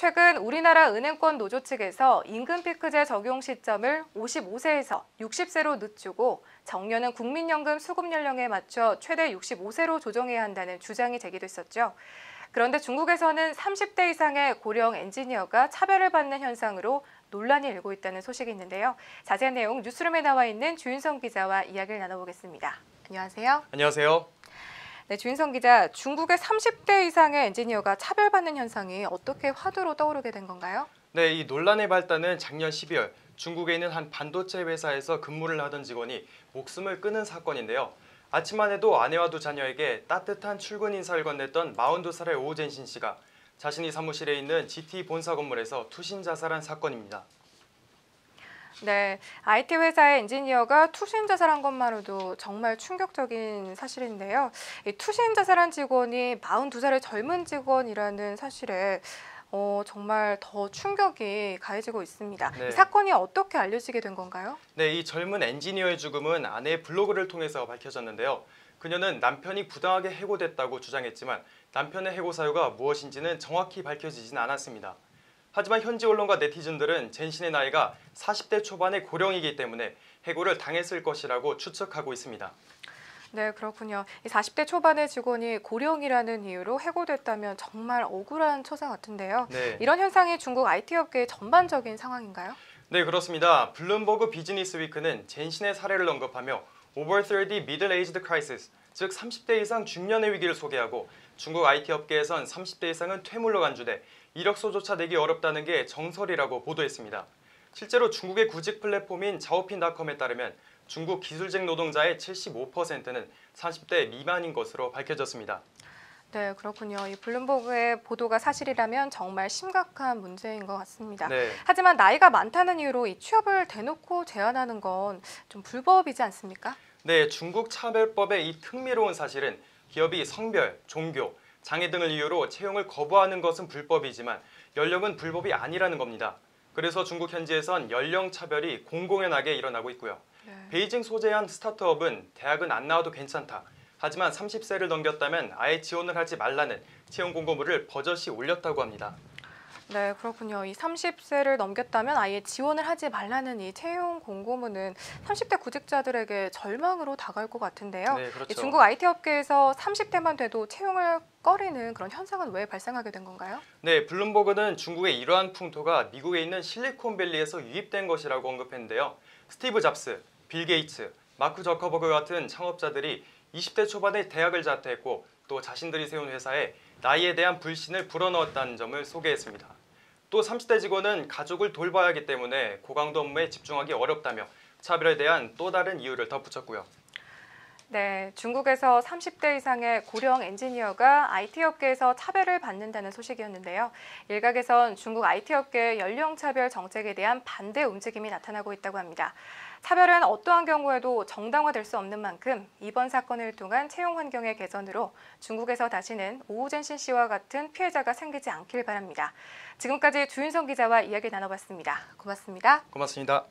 최근 우리나라 은행권 노조 측에서 임금 피크제 적용 시점을 55세에서 60세로 늦추고 정년은 국민연금 수급 연령에 맞춰 최대 65세로 조정해야 한다는 주장이 제기됐었죠. 그런데 중국에서는 30대 이상의 고령 엔지니어가 차별을 받는 현상으로 논란이 일고 있다는 소식이 있는데요. 자세한 내용 뉴스룸에 나와 있는 주윤성 기자와 이야기를 나눠보겠습니다. 안녕하세요. 안녕하세요. 네, 주윤성 기자, 중국의 30대 이상의 엔지니어가 차별받는 현상이 어떻게 화두로 떠오르게 된 건가요? 네, 이 논란의 발단은 작년 12월 중국에 있는 한 반도체 회사에서 근무를 하던 직원이 목숨을 끊은 사건인데요. 아침만 해도 아내와 두 자녀에게 따뜻한 출근 인사를 건넸던 42살의 오젠신 씨가 자신이 사무실에 있는 GT 본사 건물에서 투신 자살한 사건입니다. 네, IT 회사의 엔지니어가 투신 자살한 것만으로도 정말 충격적인 사실인데요. 이 투신 자살한 직원이 42살의 젊은 직원이라는 사실에 정말 더 충격이 가해지고 있습니다. 네. 이 사건이 어떻게 알려지게 된 건가요? 네, 이 젊은 엔지니어의 죽음은 아내의 블로그를 통해서 밝혀졌는데요. 그녀는 남편이 부당하게 해고됐다고 주장했지만 남편의 해고 사유가 무엇인지는 정확히 밝혀지진 않았습니다. 하지만 현지 언론과 네티즌들은 젠신의 나이가 40대 초반의 고령이기 때문에 해고를 당했을 것이라고 추측하고 있습니다. 네, 그렇군요. 이 40대 초반의 직원이 고령이라는 이유로 해고됐다면 정말 억울한 처사 같은데요. 네. 이런 현상이 중국 IT 업계의 전반적인 상황인가요? 네, 그렇습니다. 블룸버그 비즈니스 위크는 젠신의 사례를 언급하며 Over 30 Middle-Aged Crisis, 즉 30대 이상 중년의 위기를 소개하고 중국 IT 업계에선 30대 이상은 퇴물로 간주돼 이력서조차 내기 어렵다는 게 정설이라고 보도했습니다. 실제로 중국의 구직 플랫폼인 자오핀닷컴에 따르면 중국 기술직 노동자의 75%는 30대 미만인 것으로 밝혀졌습니다. 네, 그렇군요. 이 블룸버그의 보도가 사실이라면 정말 심각한 문제인 것 같습니다. 네. 하지만 나이가 많다는 이유로 이 취업을 대놓고 제한하는 건 좀 불법이지 않습니까? 네, 중국 차별법의 이 흥미로운 사실은 기업이 성별, 종교, 장애 등을 이유로 채용을 거부하는 것은 불법이지만 연령은 불법이 아니라는 겁니다. 그래서 중국 현지에선 연령 차별이 공공연하게 일어나고 있고요. 네. 베이징 소재의 한 스타트업은 대학은 안 나와도 괜찮다. 하지만 30세를 넘겼다면 아예 지원을 하지 말라는 채용 공고문을 버젓이 올렸다고 합니다. 네, 그렇군요. 이 30세를 넘겼다면 아예 지원을 하지 말라는 이 채용 공고문은 30대 구직자들에게 절망으로 다가올 것 같은데요. 네, 그렇죠. 이 중국 IT 업계에서 30대만 돼도 채용을 꺼리는 그런 현상은 왜 발생하게 된 건가요? 네, 블룸버그는 중국의 이러한 풍토가 미국에 있는 실리콘밸리에서 유입된 것이라고 언급했는데요. 스티브 잡스, 빌 게이츠, 마크 저커버그 같은 창업자들이 20대 초반에 대학을 자퇴했고 또 자신들이 세운 회사에 나이에 대한 불신을 불어넣었다는 점을 소개했습니다. 또 30대 직원은 가족을 돌봐야 하기 때문에 고강도 업무에 집중하기 어렵다며 차별에 대한 또 다른 이유를 덧붙였고요. 네, 중국에서 30대 이상의 고령 엔지니어가 IT 업계에서 차별을 받는다는 소식이었는데요. 일각에선 중국 IT 업계의 연령차별 정책에 대한 반대 움직임이 나타나고 있다고 합니다. 차별은 어떠한 경우에도 정당화될 수 없는 만큼 이번 사건을 통한 채용 환경의 개선으로 중국에서 다시는 오우젠신 씨와 같은 피해자가 생기지 않길 바랍니다. 지금까지 주윤성 기자와 이야기 나눠봤습니다. 고맙습니다. 고맙습니다.